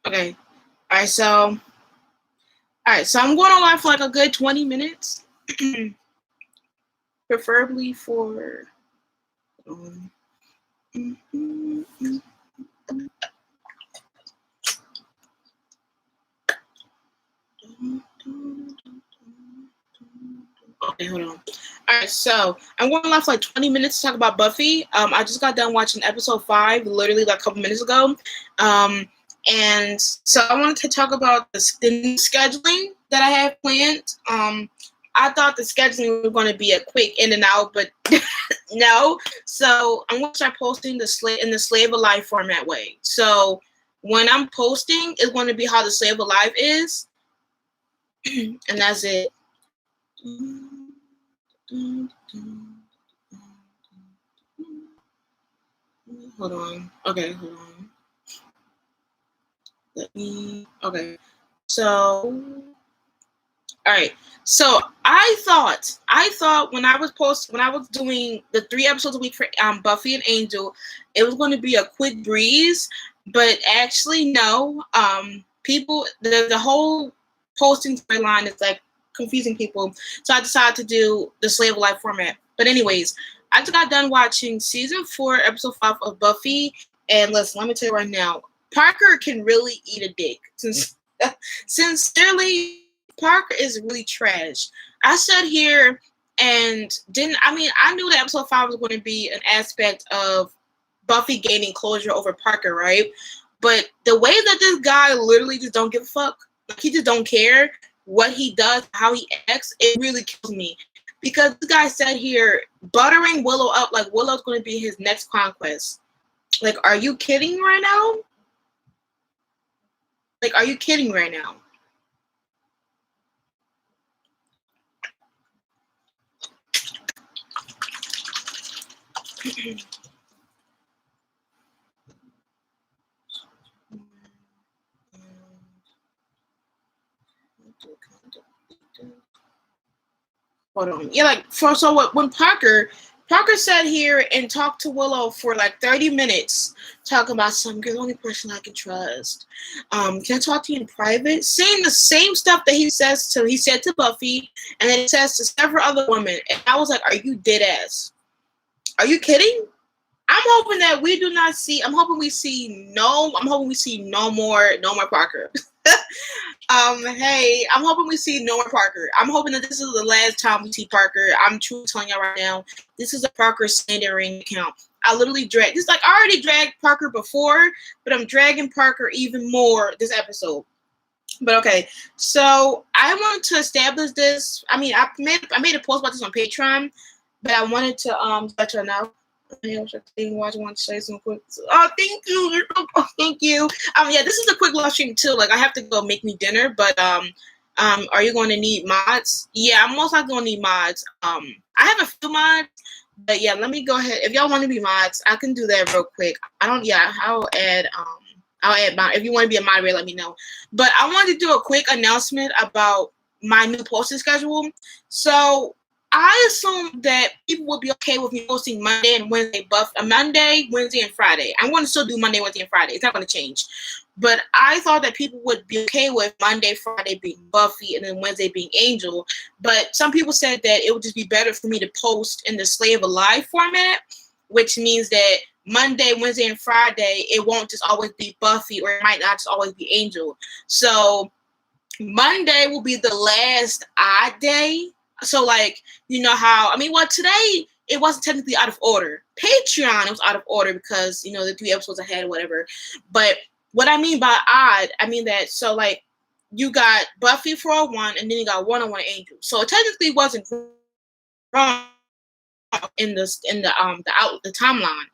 Okay. All right. So I'm going on live for like a good 20 minutes, preferably for. Okay, hold on. All right, so I'm going live for like 20 minutes to talk about Buffy. I just got done watching episode 5, literally like a couple minutes ago. And so I wanted to talk about the new scheduling that I have planned. I thought the scheduling was going to be a quick in and out, but no. So I'm going to start posting the Slave Alive format way. So when I'm posting, it's going to be how the Slave Alive is, and that's it. Hold on. Okay, hold on. Okay. So, all right. So I thought when I was doing the 3 episodes a week for Buffy and Angel, it was going to be a quick breeze, but actually no. People, the whole posting storyline is like confusing people, so I decided to do the Slave Life format. But anyways, I just got done watching season 4, episode 5 of Buffy, and listen, let me tell you right now, Parker can really eat a dick. Sincerely, Parker is really trash. I sat here and I knew that episode 5 was going to be an aspect of Buffy gaining closure over Parker, right? But the way that this guy literally just don't give a fuck, like he just don't care what he does, how he acts, it really kills me. Because this guy sat here buttering Willow up like Willow's going to be his next conquest. Like, are you kidding right now? Like, are you kidding right now? Hold on. Yeah, like when Parker sat here and talked to Willow for like 30 minutes, talking about something. You're the only person I can trust. Can I talk to you in private? Saying the same stuff that he said to Buffy, and then he says to several other women. And I was like, are you dead ass? Are you kidding? I'm hoping that we do not see. I'm hoping we see no more Parker. Hey, I'm hoping we see no more Parker. I'm hoping that this is the last time we see Parker. I'm truly telling y'all right now, this is a Parker slandering account. I literally I already dragged Parker before, but I'm dragging Parker even more this episode. But okay, so I wanted to establish this. I mean, I made a post about this on Patreon, but I wanted to let you know. I want to say some quick. Oh, thank you. Oh, thank you. Yeah, this is a quick live stream too. Like, I have to go make me dinner, but are you going to need mods? Yeah, I'm most likely going to need mods. I have a few mods, but yeah, let me go ahead. If y'all want to be mods, I can do that real quick. I'll add mod. If you want to be a moderator, let me know. But I wanted to do a quick announcement about my new posting schedule. So I assume that people will be okay with me posting Monday and Wednesday Monday, Wednesday, and Friday. I'm going to still do Monday, Wednesday, and Friday. It's not going to change. But I thought that people would be okay with Monday, Friday being Buffy, and then Wednesday being Angel. But some people said that it would just be better for me to post in the Slave Alive format, which means that Monday, Wednesday, and Friday, it won't just always be Buffy, or it might not just always be Angel. So Monday will be the last odd day. So, like, you know how, today it wasn't technically out of order. Patreon, it was out of order because, the 3 episodes I had or whatever. But what I mean by odd, I mean that, so, like, you got Buffy 401 and then you got 101 Angel. So it technically wasn't wrong in the timeline.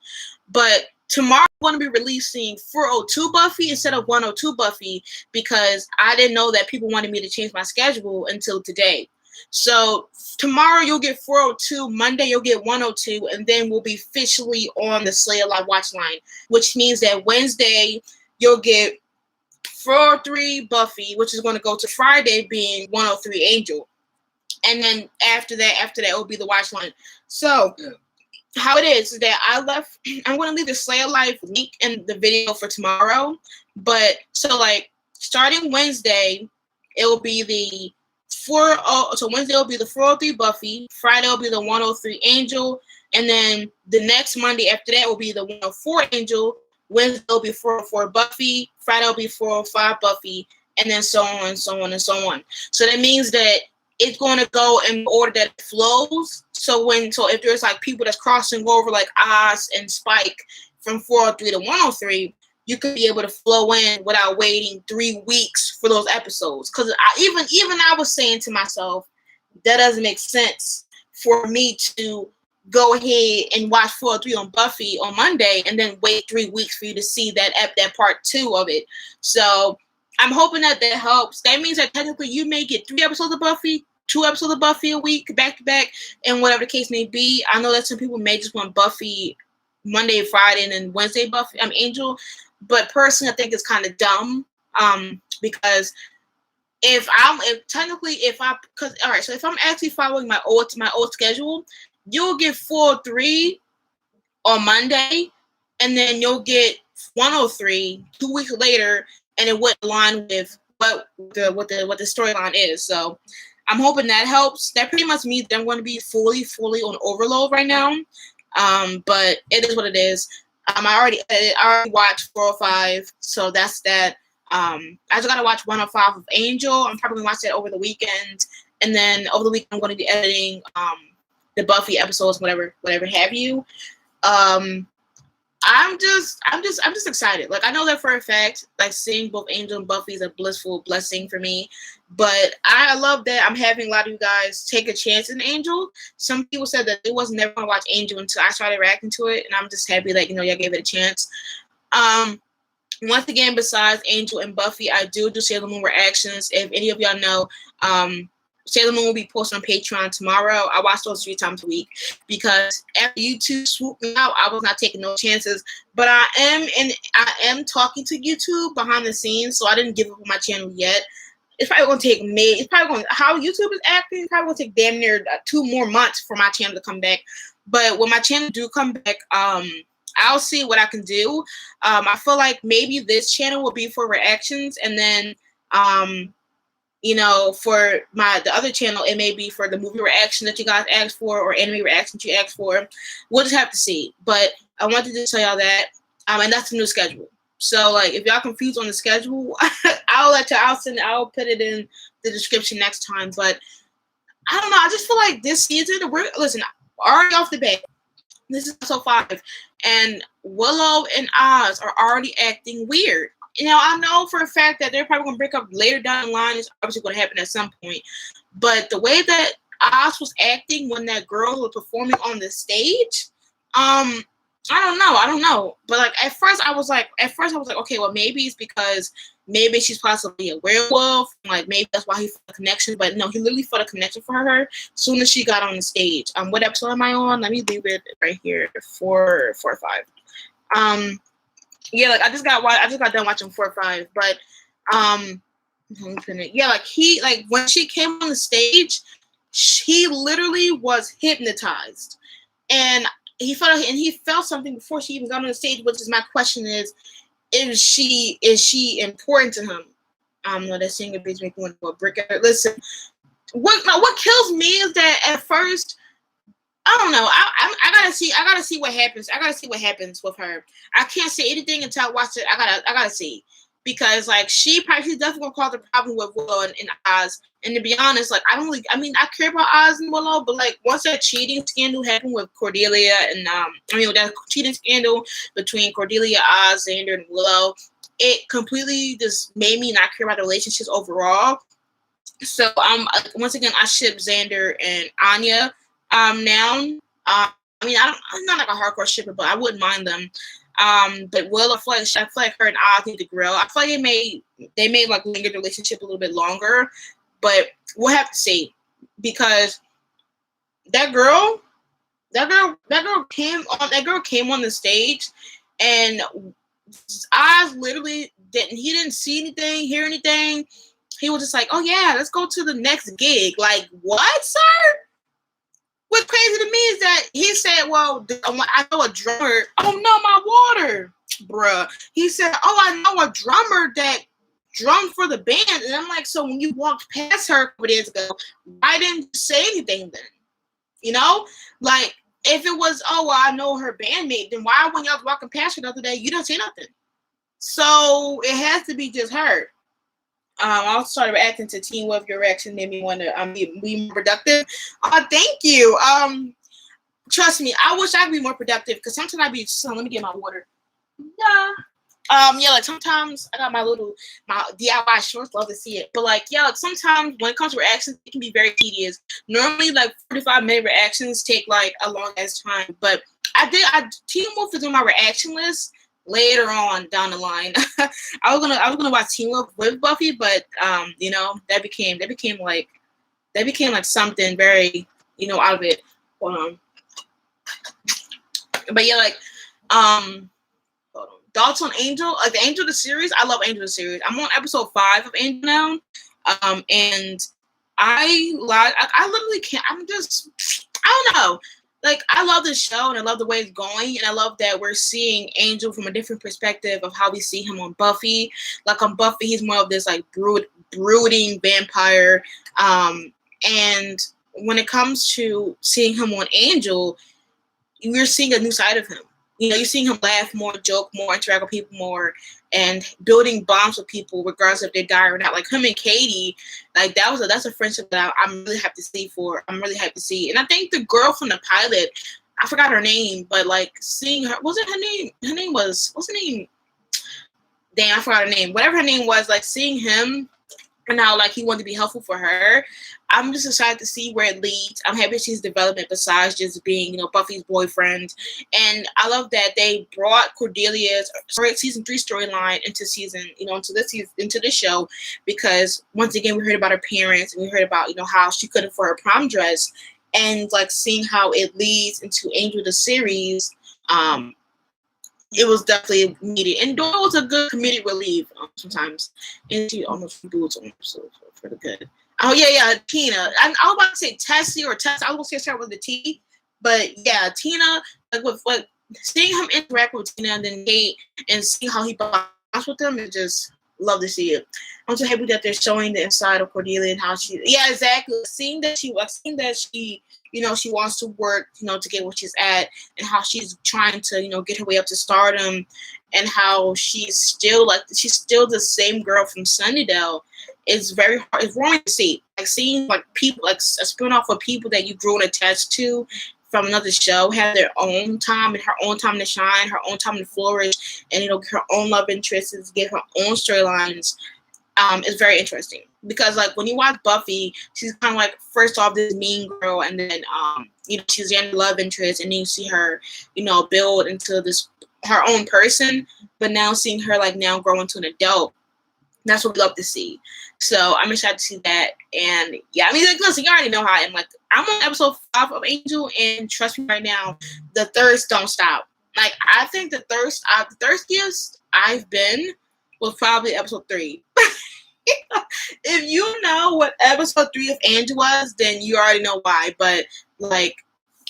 But tomorrow I'm going to be releasing 402 Buffy instead of 102 Buffy because I didn't know that people wanted me to change my schedule until today. So tomorrow you'll get 402, Monday you'll get 102, and then we'll be officially on the Slay Alive watch line, which means that Wednesday you'll get 403 Buffy, which is going to go to Friday being 103 Angel. And then after that, it will be the watch line. So how it is that I'm going to leave the Slay Life link in the video for tomorrow. But so like starting Wednesday, it will be the Wednesday will be the 403 Buffy, Friday will be the 103 Angel, and then the next Monday after that will be the 104 Angel, Wednesday will be 404 Buffy, Friday will be 405 Buffy, and then so on and so on and so on. So that means that it's going to go in the order that it flows. So if there's like people that's crossing over like Oz and Spike from 403 to 103, you could be able to flow in without waiting 3 weeks for those episodes. Because I was saying to myself, that doesn't make sense for me to go ahead and watch 403 on Buffy on Monday and then wait 3 weeks for you to see that part 2 of it. So I'm hoping that helps. That means that technically you may get 3 episodes of Buffy, 2 episodes of Buffy a week, back to back, and whatever the case may be. I know that some people may just want Buffy Monday, Friday, and then Wednesday Buffy. Angel. But personally, I think it's kind of dumb. Because if I'm actually following my old schedule, you'll get 403 on Monday, and then you'll get 103 2 weeks later, and it wouldn't align with what the storyline is. So I'm hoping that helps. That pretty much means that I'm going to be fully on overload right now. But it is what it is. I already watched 405, so that's that. I just gotta watch 105 of Angel. I'm probably gonna watch that over the weekend, and then over the weekend I'm gonna be editing the Buffy episodes, whatever have you. I'm just excited. Like, I know that for a fact, like, seeing both Angel and Buffy is a blissful blessing for me. But I love that I'm having a lot of you guys take a chance in Angel. Some people said that they wasn't never gonna watch Angel until I started reacting to it, and I'm just happy that y'all gave it a chance. Once again, besides Angel and Buffy, I do Sailor Moon reactions. If any of y'all know, Sailor Moon will be posted on Patreon tomorrow. I watch those 3 times a week because after YouTube swooped me out, I was not taking no chances. But I am talking to YouTube behind the scenes, so I didn't give up on my channel yet. It's probably going to take how YouTube is acting, it's probably going to take damn near 2 more months for my channel to come back. But when my channel do come back, I'll see what I can do. I feel like maybe this channel will be for reactions, and then for the other channel, it may be for the movie reaction that you guys asked for or anime reactions you asked for. We'll just have to see. But I wanted to tell y'all that, and that's the new schedule. So, like, if y'all confused on the schedule, I'll put it in the description next time. But I don't know. I just feel like this season, already off the bat, this is episode 5, and Willow and Oz are already acting weird. I know for a fact that they're probably going to break up later down the line. It's obviously going to happen at some point. But the way that Oz was acting when that girl was performing on the stage, I don't know. But like at first I was like, okay, well, maybe it's because maybe she's possibly a werewolf. Like, maybe that's why he felt a connection. But no, he literally felt a connection for her as soon as she got on the stage. What episode am I on? Let me leave it right here. 4 or 5. Yeah, like I just got done watching 4 or 5. But when she came on the stage, he literally was hypnotized, and he felt something before she even got on the stage. Which is my question: is she important to him? No, that singer makes me want to go brick. Listen, what kills me is that at first, I don't know. I gotta see what happens. I gotta see what happens with her. I can't say anything until I watch it. I gotta see, because like she's definitely gonna cause a problem with Willow and Oz. And to be honest, like I care about Oz and Willow, but like once that cheating scandal happened with Cordelia and that cheating scandal between Cordelia, Oz, Xander, and Willow, it completely just made me not care about the relationships overall. So once again, I ship Xander and Anya now. I'm not like a hardcore shipper, but I wouldn't mind them. But Will, I feel like her and Oz need to grow. I feel like they may like linger the relationship a little bit longer, but we'll have to see, because that girl came on the stage, and Oz literally didn't see anything, hear anything. He was just like, oh yeah, let's go to the next gig. Like, what, sir? What's crazy to me is that he said, well, I know a drummer. Oh no, my water, bruh. He said, oh, I know a drummer that drummed for the band. And I'm like, so when you walked past her a couple days ago, why didn't you say anything then? You know? Like, if it was, oh, well, I know her bandmate, then why when y'all was walking past her the other day, you don't say nothing? So it has to be just her. I also started reacting to Teen Wolf. Your reaction made me want to be more productive. Thank you. Trust me, I wish I could be more productive because sometimes I be so. Let me get my water. Yeah. Yeah, like sometimes I got my DIY shorts. Love to see it, but like, yeah, like sometimes when it comes to reactions, it can be very tedious. Normally, like 45-minute reactions take like a long ass time, but Teen Wolf is on my reaction list later on down the line. I was gonna watch Teen Wolf with Buffy, but you know, that became like something very, you know, out of it. Hold on. But yeah, like hold on. Thoughts on Angel? Like the Angel the series, I love Angel the series. I'm on episode 5 of Angel now. And I literally can't. I don't know. Like, I love this show, and I love the way it's going, and I love that we're seeing Angel from a different perspective of how we see him on Buffy. Like, on Buffy, he's more of this, like, brooding vampire. And when it comes to seeing him on Angel, we're seeing a new side of him. You know, you're seeing him laugh more, joke more, interact with people more, and building bonds with people regardless if they die or not. Like him and Katie, like that's a friendship that I'm really happy to see for. I'm really happy to see. And I think the girl from the pilot, I forgot her name, but like seeing her, wasn't her name? Her name was, what's her name? Damn, I forgot her name. Whatever her name was, like seeing him and how like he wanted to be helpful for her. I'm just excited to see where it leads. I'm happy she's development besides just being, you know, Buffy's boyfriend. And I love that they brought Cordelia's season 3 storyline into into this show, because once again we heard about her parents and we heard about, you know, how she couldn't afford her prom dress, and like seeing how it leads into Angel the series. It was definitely needed, and Doyle was a good comedic relief sometimes, and she almost reboots on episodes for the good. Oh yeah, Tina. I was about to say Tessie or Tess. I was going to start with the T, but yeah, Tina. Like with what seeing him interact with Tina and then Kate, and seeing how he bonds with them, is just love to see it. I'm so happy that they're showing the inside of Cordelia and how she. Yeah, exactly. Seeing that she, you know, she wants to work, you know, to get where she's at, and how she's trying to, you know, get her way up to stardom, and how she's still the same girl from Sunnydale. It's very hard. It's wrong to see. Like seeing like people, like a spin-off of people that you grew attached to from another show have their own time and her own time to shine, her own time to flourish, and, you know, her own love interests, get her own storylines. It's very interesting, because like when you watch Buffy, she's kind of like first off this mean girl, and then you know, she's young love interest, and then you see her, you know, build into this her own person. But now seeing her like now grow into an adult, that's what we love to see. So I'm excited to see that. And yeah, I mean, like, listen, you already know how I am. Like, I'm on episode 5 of Angel, and trust me right now, the thirst don't stop. Like, I think the thirstiest I've been was probably episode 3. If you know what episode 3 of Angel was, then you already know why. But like,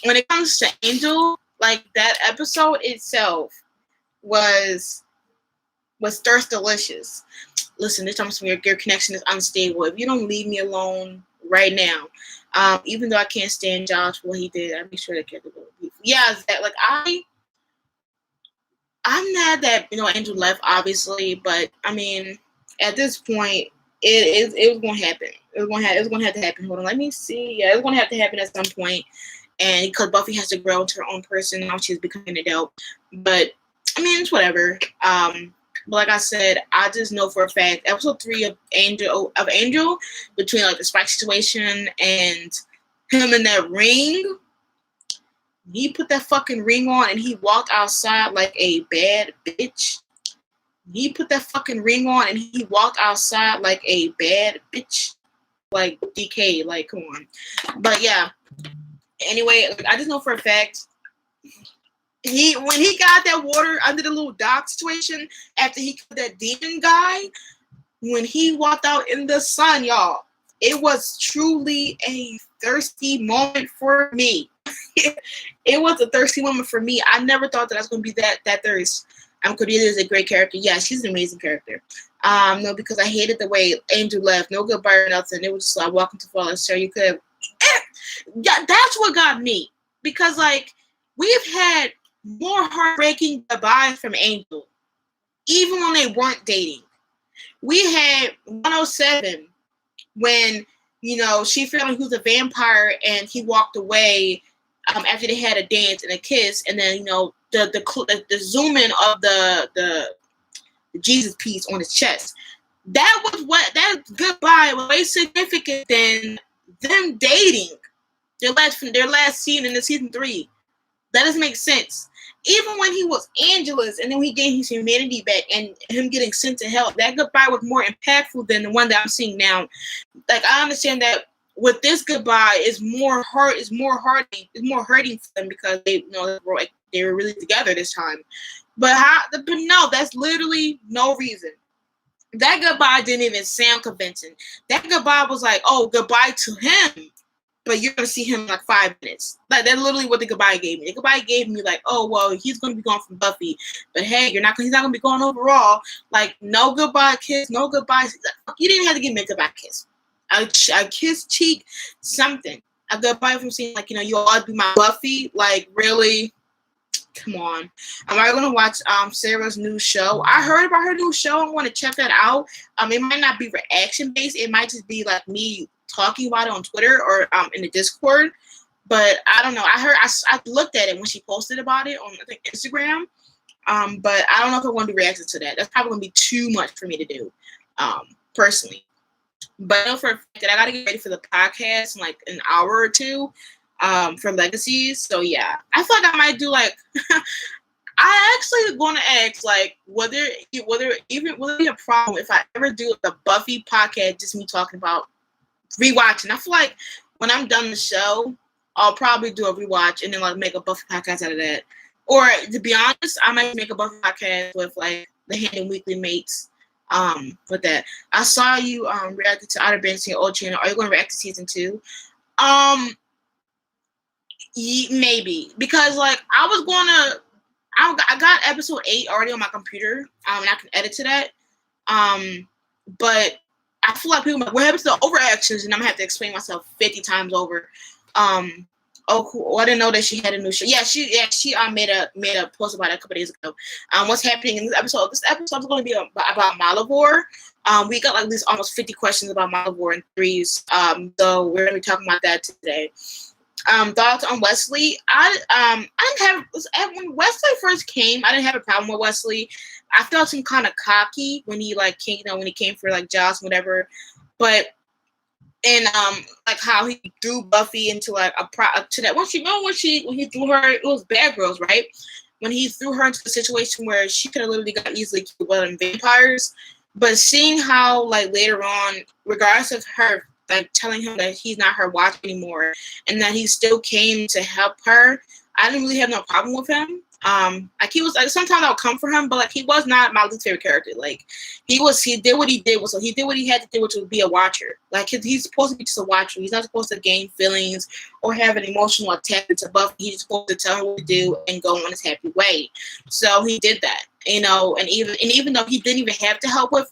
when it comes to Angel, like that episode itself was thirst delicious. Listen, this time your connection is unstable. If you don't leave me alone right now, even though I can't stand Josh for what he did, I make sure that kept it beautiful. Yeah, that like I'm mad that, you know, Angel left, obviously, but I mean, at this point, it was gonna happen. It was gonna have to happen. Hold on, let me see. Yeah, it was gonna have to happen at some point, and because Buffy has to grow into her own person now, she's becoming an adult. But I mean, it's whatever. But like I said, I just know for a fact, episode 3 of Angel, between like the Spike situation and him in that ring, he put that fucking ring on and he walked outside like a bad bitch. He put that fucking ring on and he walked outside like a bad bitch. Like DK, like come on. But yeah. Anyway, I just know for a fact when he got that water under the little dock situation after he killed that demon guy, when he walked out in the sun, y'all, it was truly a thirsty moment for me. It was a thirsty moment for me. I never thought that I was going to be that thirst. Cordelia is a great character. Yeah, she's an amazing character. No, because I hated the way Angel left. No goodbye or nothing. It was just like, welcome to Fallen Star. You could have. Yeah, that's what got me. Because, like, we've had more heartbreaking goodbyes from Angel, even when they weren't dating. We had 107 when, she found he was a vampire and he walked away after they had a dance and a kiss, and then, the zoom in of the Jesus piece on his chest. That goodbye was way significant than them dating. Their last scene in the season 3. That doesn't make sense. Even when he was Angela's and then he gained his humanity back and him getting sent to hell, that goodbye was more impactful than the one that I'm seeing now. Like, I understand that with this goodbye is more hurting for them because they were really together this time. But no, that's literally no reason. That goodbye didn't even sound convincing. That goodbye was like, oh, goodbye to him, but you're gonna see him in like 5 minutes. Like, that's literally what the goodbye gave me. The goodbye gave me like, oh well, he's gonna be gone from Buffy, but hey, he's not gonna be gone overall. Like, no goodbye kiss, no goodbye. You didn't have to give me a goodbye kiss. A kiss cheek, something. A goodbye from saying like, you'll always be my Buffy. Like, really? Come on. Am I gonna watch Sarah's new show? I heard about her new show. I want to check that out. It might not be reaction based. It might just be like me talking about it on Twitter or in the Discord. But I don't know. I looked at it when she posted about it on, I think, Instagram. But I don't know if I want to be reacting to that. That's probably gonna be too much for me to do, personally. But I know for a fact that I gotta get ready for the podcast in like an hour or two. For Legacies. So yeah, I feel like I might do like I actually want to ask like will there be a problem if I ever do the Buffy podcast, just me talking about rewatching. I feel like when I'm done the show, I'll probably do a rewatch and then like make a Buffy podcast out of that. Or to be honest, I might make a Buffy podcast with like the Hand Weekly mates. With that, I saw you reacted to Outer Banks on your old channel. Are you going to react to season 2? Maybe, because like I got episode 8 already on my computer, and I can edit to that. But I feel like people are like, what happens to the overactions? And I'm gonna have to explain myself 50 times over. Oh, I didn't know that she had a new show. Yeah, she made a post about it a couple days ago. What's happening in this episode? This episode is going to be about Malavor. We got like at least almost 50 questions about Malavor in threes. So we're going to be talking about that today. Thoughts on Wesley? I didn't have when Wesley first came. I didn't have a problem with Wesley. I felt him kind of cocky when he like came, when he came for like Joss and whatever. But and like how he threw Buffy into like to that when he threw her, it was Bad Girls, right? When he threw her into a situation where she could have literally got easily killed by them vampires. But seeing how like later on, regardless of her like telling him that he's not her watch anymore and that he still came to help her, I didn't really have no problem with him. Like he was like sometimes I'll come for him, but like he was not my least favorite character. Like he did what he did, so he did what he had to do, which was be a watcher. Like he's supposed to be just a watcher. He's not supposed to gain feelings or have an emotional attachment to Buffy. He's supposed to tell her what to do and go on his happy way. So he did that, you know. And even though he didn't even have to help with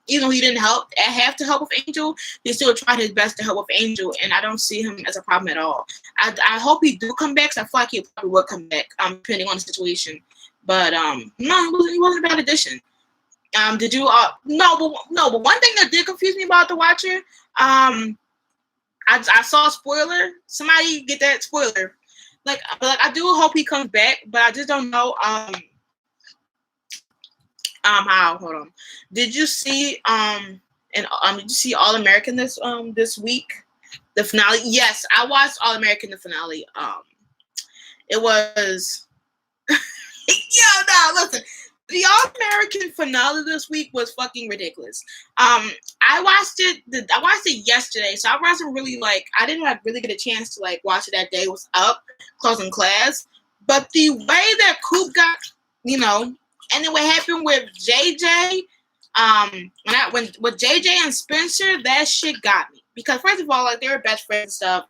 even though he didn't have to help with Angel, he still tried his best to help with Angel, and I don't see him as a problem at all. I hope he do come back, because I feel like he probably will come back, depending on the situation. But no, he wasn't a bad addition. Did you no, but one thing that did confuse me about The Watcher, I saw a spoiler. Somebody get that spoiler. Like I do hope he comes back, but I just don't know how. Hold on. Did you see did you see All American this week? The finale? Yes, I watched All American the finale. It was listen. The All American finale this week was fucking ridiculous. I watched it yesterday, so I wasn't really like I didn't really get a chance to like watch it that day. It was up closing class. But the way that Coop got, you know, and then what happened with JJ, with JJ and Spencer, that shit got me. Because first of all, like they were best friends and stuff.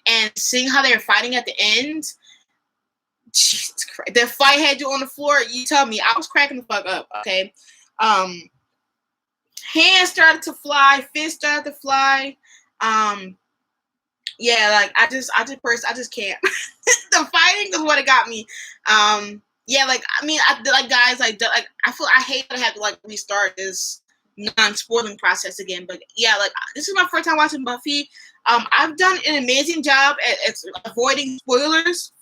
And seeing how they were fighting at the end, Jesus Christ, the fight had you on the floor. You tell me, I was cracking the fuck up. Okay, hands started to fly, fists started to fly. Yeah, like I just can't. The fighting is what it got me. Yeah, like I mean, guys, I hate to have to like restart this non-spoiling process again, but yeah, like this is my first time watching Buffy. I've done an amazing job at avoiding spoilers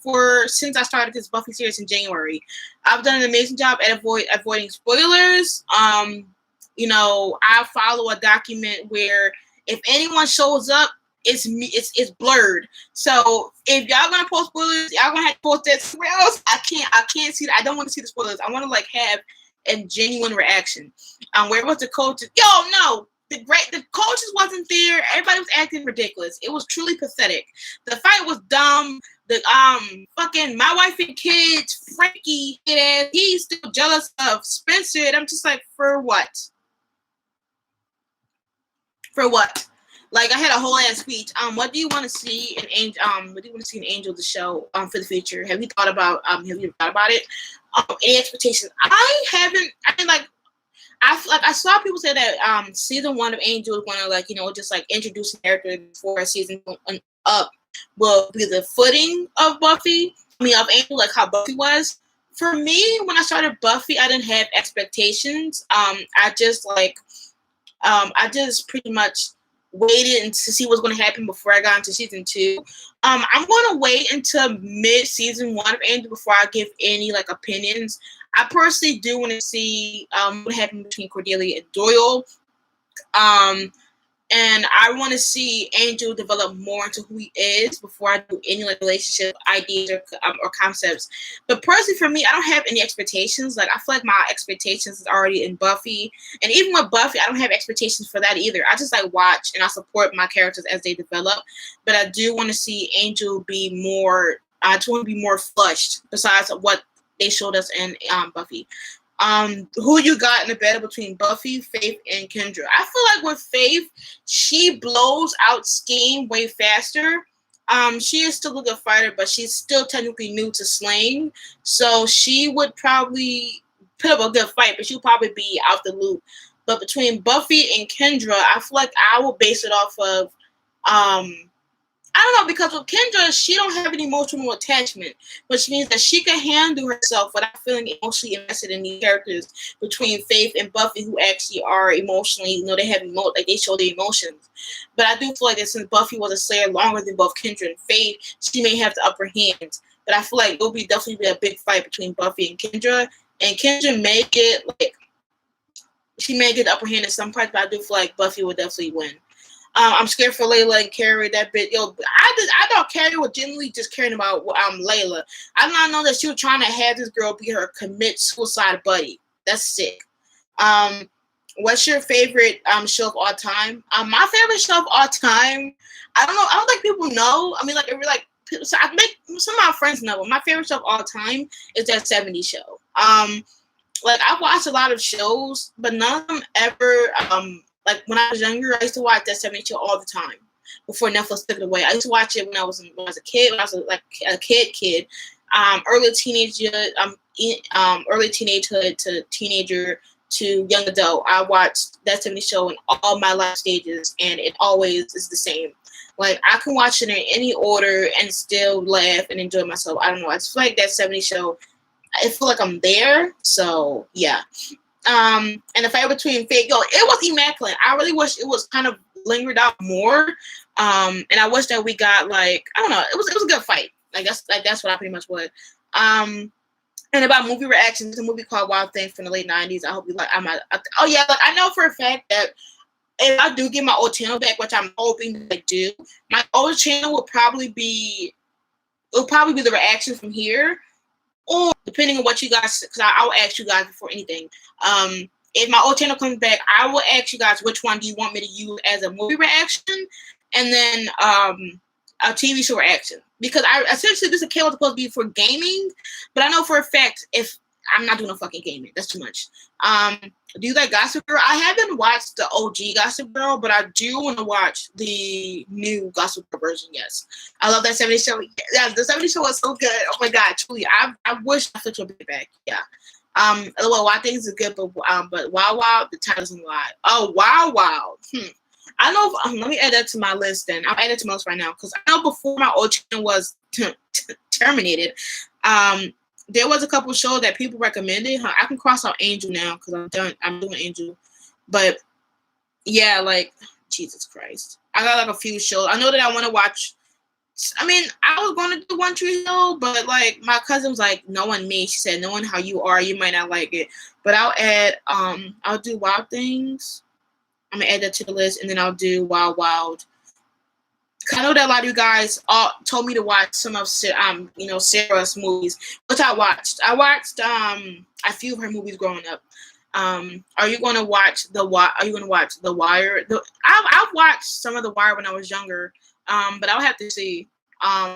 since I started this Buffy series in January. I've done an amazing job at avoiding spoilers. You know, I follow a document where if anyone shows up, it's blurred. So if y'all gonna post spoilers, y'all gonna have to post that somewhere else. I can't see that. I don't want to see the spoilers. I want to like have a genuine reaction. Where was the coaches? Yo, no, the coaches wasn't there. Everybody was acting ridiculous. It was truly pathetic. The fight was dumb. The fucking my wife and kids, Frankie, he's still jealous of Spencer. And I'm just like, for what? For what? Like I had a whole ass speech. What do you want to see in Angel? What do you want to see in Angel the show for the future? Have you thought about it? Any expectations? I haven't. I mean, like I saw people say that season 1 of Angel is gonna like just like introduce characters before season up will be the footing of Buffy. I mean of Angel, like how Buffy was. For me, when I started Buffy, I didn't have expectations. I just pretty much waited to see what's going to happen before I got into season 2. I'm going to wait until mid-season 1 of Angel before I give any like opinions. I personally do want to see what happened between Cordelia and Doyle. And I want to see Angel develop more into who he is before I do any like relationship ideas or concepts. But personally, for me, I don't have any expectations. Like I feel like my expectations is already in Buffy, and even with Buffy, I don't have expectations for that either. I just like watch and I support my characters as they develop. But I do want to see Angel be more. I just want to be more flushed. Besides what they showed us in Buffy. Who you got in the battle between Buffy, Faith, and Kendra? I feel like with Faith, she blows out steam way faster. She is still a good fighter, but she's still technically new to slaying, so she would probably put up a good fight, but she'll probably be out the loop. But between Buffy and Kendra, I feel like I will base it off of I don't know, because with Kendra, she don't have any emotional attachment, which means that she can handle herself without feeling emotionally invested in these characters. Between Faith and Buffy, who actually are emotionally, they have like they show their emotions. But I do feel like that since Buffy was a slayer longer than both Kendra and Faith, she may have the upper hand. But I feel like there'll definitely be a big fight between Buffy and Kendra may get she may get the upper hand in some parts, but I do feel like Buffy will definitely win. I'm scared for Layla and Carrie. That bit, I thought Carrie was genuinely just caring about Layla. I did not know that she was trying to have this girl be her commit suicide buddy. That's sick. What's your favorite show of all time? My favorite show of all time. I don't know. I don't think people know. I mean, like so I make some of my friends know. But my favorite show of all time is that '70s show. Like I've watched a lot of shows, but none of them ever. Like when I was younger, I used to watch that '70s show all the time before Netflix took it away. I used to watch it when I was a kid, when I was like a kid, early teenagehood to teenager to young adult. I watched that '70s show in all my life stages, and it always is the same. Like I can watch it in any order and still laugh and enjoy myself. I don't know. I just feel like that '70s show. I feel like I'm there. So yeah. And the fight between Faith, it was immaculate. I really wish it was kind of lingered out more. And I wish that we got I don't know, it was a good fight. That's what I pretty much would. And about movie reactions, a movie called Wild Things from the late '90s. I hope you like. I know for a fact that if I do get my old channel back, which I'm hoping that I do, my old channel will probably be the reaction from here. Or depending on what you guys, because I'll ask you guys before anything. If my old channel comes back, I will ask you guys which one do you want me to use as a movie reaction, and then a TV show or action, because I essentially this account was supposed to be for gaming, but I know for a fact if I'm not doing no fucking gaming, that's too much. Do you like Gossip Girl? I haven't watched the OG Gossip Girl, but I do want to watch the new Gossip Girl version. Yes, I love that 70s show. Yeah, the 70s show was so good. Oh my god, truly, I wish Netflix would be back. Yeah. Well, I think it's good, but Wow Wow, the title doesn't lie. Oh, Wow Wow. I know. Let me add that to my list. Then I'll add it to my list right now because I know before my old channel was terminated. There was a couple shows that people recommended. I can cross out Angel now because I'm doing Angel, but yeah, like Jesus Christ, I got like a few shows. I know that I want to watch. I mean, I was going to do One Tree Hill, but like my cousin was like, knowing me, she said, knowing how you are, you might not like it. But I'll add, I'll do Wild Things. I'm gonna add that to the list, and then I'll do Wild Wild. I know that a lot of you guys told me to watch some of Sarah's movies, which I watched. I watched a few of her movies growing up. Are you going to watch The Wire? Are you going to watch The Wire? I've watched some of The Wire when I was younger, but I'll have to see.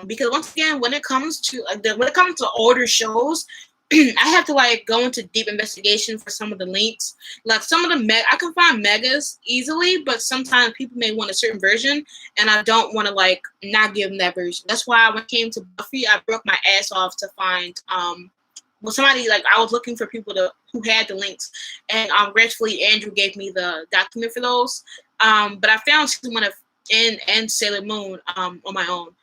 Because once again, when it comes to older shows, I have to like go into deep investigation for some of the links. Like some of the I can find megas easily, but sometimes people may want a certain version, and I don't want to like not give them that version. That's why when it came to Buffy, I broke my ass off to find somebody, like I was looking for people who had the links, and gratefully Andrew gave me the document for those. But I found season 1 of and Sailor Moon on my own.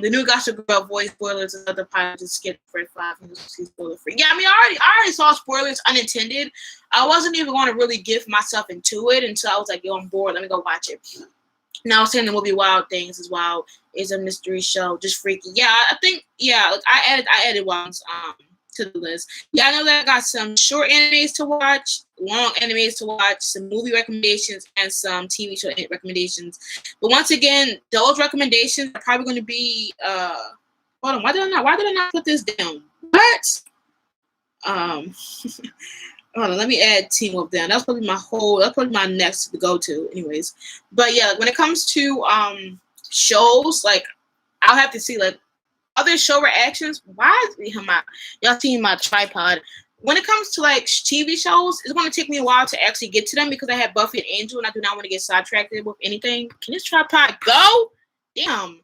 The new Gossip Girl voice spoilers and other pilot just skipped for 5 minutes. Spoiler free. Yeah, I mean, I already saw spoilers unintended. I wasn't even going to really give myself into it until I was like, yo, I'm bored. Let me go watch it. Now, saying the movie Wild Things as well is a mystery show, just freaky. Yeah, I think I added ones to the list. Yeah, I know that I got some short animes to watch, long animes to watch, some movie recommendations, and some TV show recommendations. But once again, those recommendations are probably going to be hold on, why did I not put this down? What? Hold on, let me add Team Up down. That's probably my next to go to anyways. But yeah, when it comes to shows, like I'll have to see like other show reactions. Why is y'all seeing my tripod? When it comes to like TV shows, it's going to take me a while to actually get to them because I have Buffy and Angel, and I do not want to get sidetracked with anything. Can this tripod go? Damn.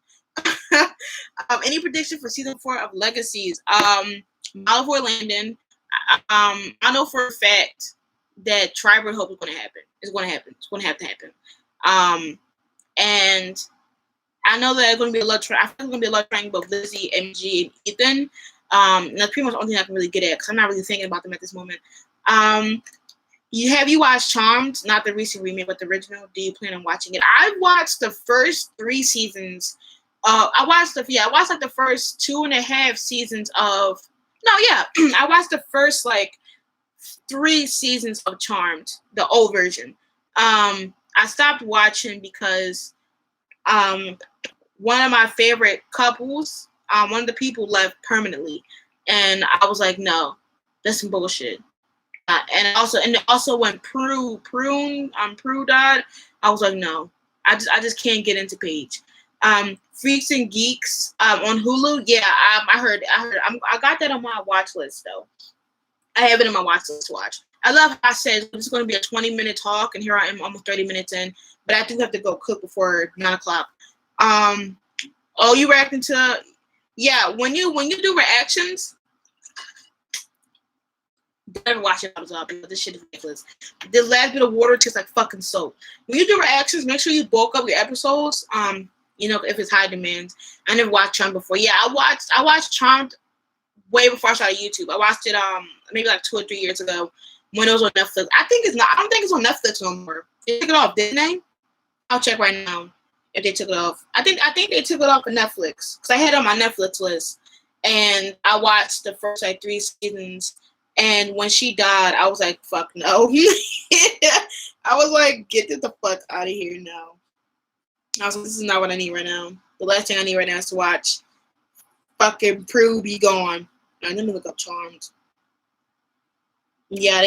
Any prediction for season 4 of Legacies? Malfoy Landon. I know for a fact that Tribal Hope is going to happen. It's going to happen. It's going to have to happen. And I know that it's going to be a love triangle. I think it's going to be a love triangle of Lizzie, MG, and Ethan. And that's pretty much the only thing I can really get at because I'm not really thinking about them at this moment. Have you watched Charmed? Not the recent remake, but the original. Do you plan on watching it? I've watched the first 3 seasons. I watched like the first 2.5 seasons of. No, yeah, I watched the first like 3 seasons of Charmed, the old version. I stopped watching because one of my favorite couples, one of the people left permanently, and I was like, no, that's some bullshit. And also when Prue died, I was like, no, I just can't get into Paige. Freaks and Geeks on Hulu. Yeah, I heard. I got that on my watch list though. I have it on my watch list to watch. I love how I said it's going to be a 20-minute talk, and here I am almost 30 minutes in. But I do have to go cook before 9 o'clock. Oh, you reacting to? Yeah, when you do reactions, never watch it up because this shit is ridiculous. The last bit of water tastes like fucking soap. When you do reactions, make sure you bulk up your episodes. If it's high demand. I never watched Charmed before. Yeah, I watched Charmed way before I started YouTube. I watched it maybe like 2 or 3 years ago when it was on Netflix. I don't think it's on Netflix no more. They took it off, didn't they? I'll check right now if they took it off. I think they took it off of Netflix because I had it on my Netflix list, and I watched the first like 3 seasons. And when she died, I was like, "Fuck no!" I was like, "Get the fuck out of here now." I was like, this is not what I need right now. The last thing I need right now is to watch fucking Prue be gone. Right, let me look up Charmed. Yeah,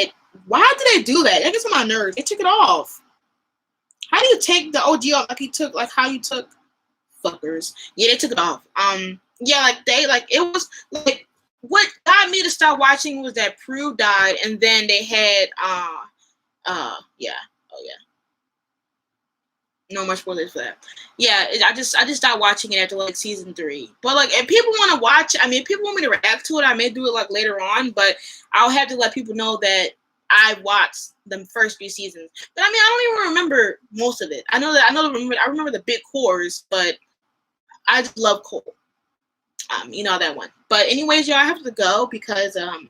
why did they do that? That gets on my nerves. They took it off. How do you take the OG off like how you took fuckers. Yeah, they took it off. Yeah, like it was like what got me to start watching was that Prue died, and then they had yeah, oh yeah. No much spoilers for that. Yeah, I just stopped watching it after like season 3. But like, if people want to watch, I mean, if people want me to react to it, I may do it like later on. But I'll have to let people know that I watched the first 3 seasons. But I mean, I don't even remember most of it. I remember the big cores, but I just love Cole. You know that one. But anyways, y'all, I have to go because I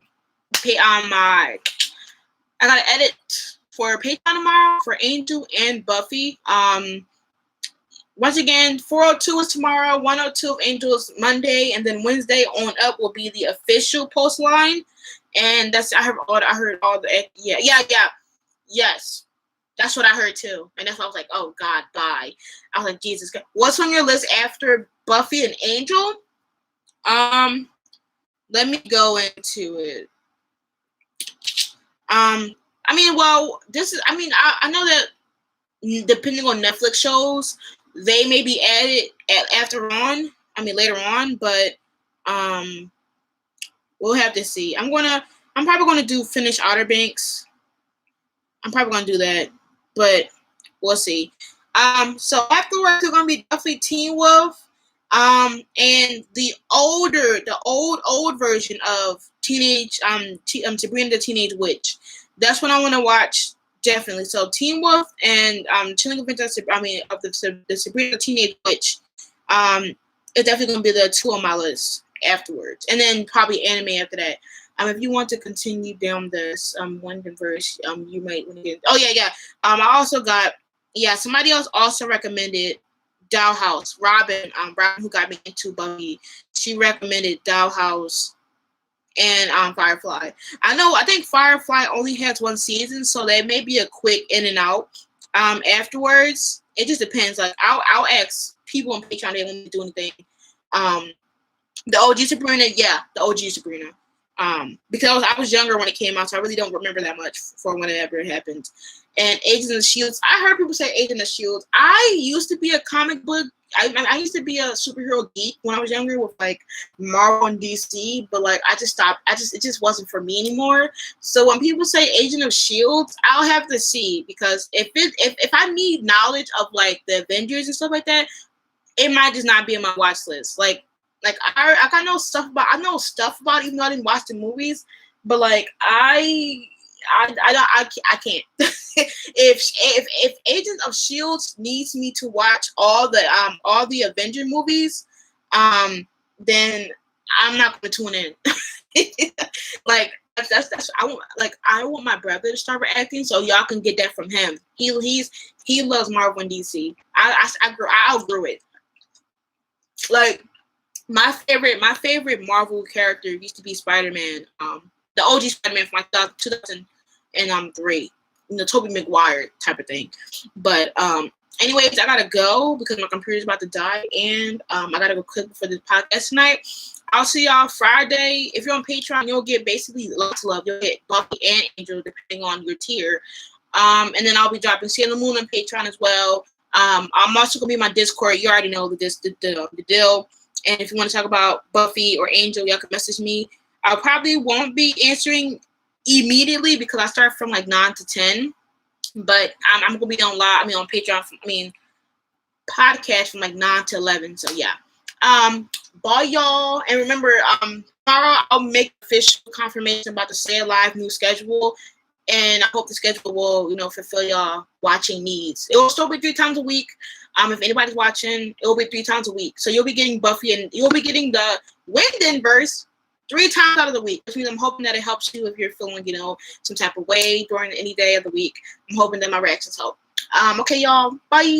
gotta edit for Patreon tomorrow for Angel and Buffy. Once again, 402 is tomorrow, 102 of Angel is Monday, and then Wednesday on up will be the official post line. And that's I heard all the yes. That's what I heard too. And that's why I was like, oh God, bye. I was like, Jesus God. What's on your list after Buffy and Angel? Let me go into it. I mean, well, I know that depending on Netflix shows, they may be added later on, but we'll have to see. I'm probably gonna finish Outer Banks. I'm probably gonna do that, but we'll see. So afterwards, it's gonna be Buffy Teen Wolf, and the old version of Sabrina the Teenage Witch. That's what I want to watch, definitely. So Teen Wolf and Chilling Adventures of the Sabrina the Teenage Witch. It's definitely gonna be the 2 on my list afterwards, and then probably anime after that. If you want to continue down this one verse, you might want to get. Oh yeah. I also got somebody else also recommended Dollhouse. Robin, who got me into Buffy, she recommended Dollhouse and Firefly. I think Firefly only has 1 season, so there may be a quick in and out. Afterwards, it just depends. Like I'll ask people on Patreon if they want me to do anything. The OG Sabrina, the OG Sabrina. Because I was younger when it came out, so I really don't remember that much for whenever it happened. And Agents of Shields, I heard people say Agent of Shields. I used to be a comic book. I used to be a superhero geek when I was younger with like Marvel and DC, but like I just stopped. It just wasn't for me anymore. So when people say Agent of Shields, I'll have to see, because if I need knowledge of like the Avengers and stuff like that, it might just not be in my watch list. Like I know stuff about it, even though I didn't watch the movies, but like I can't. if Agents of Shields needs me to watch all the Avenger movies, then I'm not gonna tune in. Like that's I want my brother to start acting, so y'all can get that from him. He loves Marvel and DC. I outgrew it. Like my favorite Marvel character used to be Spider-Man. The OG Spider-Man from like 2003. Tobey Maguire type of thing. But anyways, I gotta go because my computer's about to die, and I gotta go cook for this podcast tonight. I'll see y'all Friday. If you're on Patreon, you'll get basically lots of love. You'll get Buffy and Angel depending on your tier. And then I'll be dropping Sailor Moon on Patreon as well. I'm also gonna be in my Discord. You already know the deal. And if you want to talk about Buffy or Angel, y'all can message me. I probably won't be answering immediately because I start from like 9 to 10. But I'm gonna be on live. On Patreon. Podcast from like 9 to 11. So yeah. Bye y'all. And remember, tomorrow I'll make official confirmation about the Stay Alive new schedule. And I hope the schedule will, fulfill y'all watching needs. It will still be 3 times a week. If anybody's watching, it will be 3 times a week. So you'll be getting Buffy and you'll be getting the Wind verse 3 times out of the week, which means I'm hoping that it helps you if you're feeling, some type of way during any day of the week. I'm hoping that my reactions help. Okay, y'all. Bye.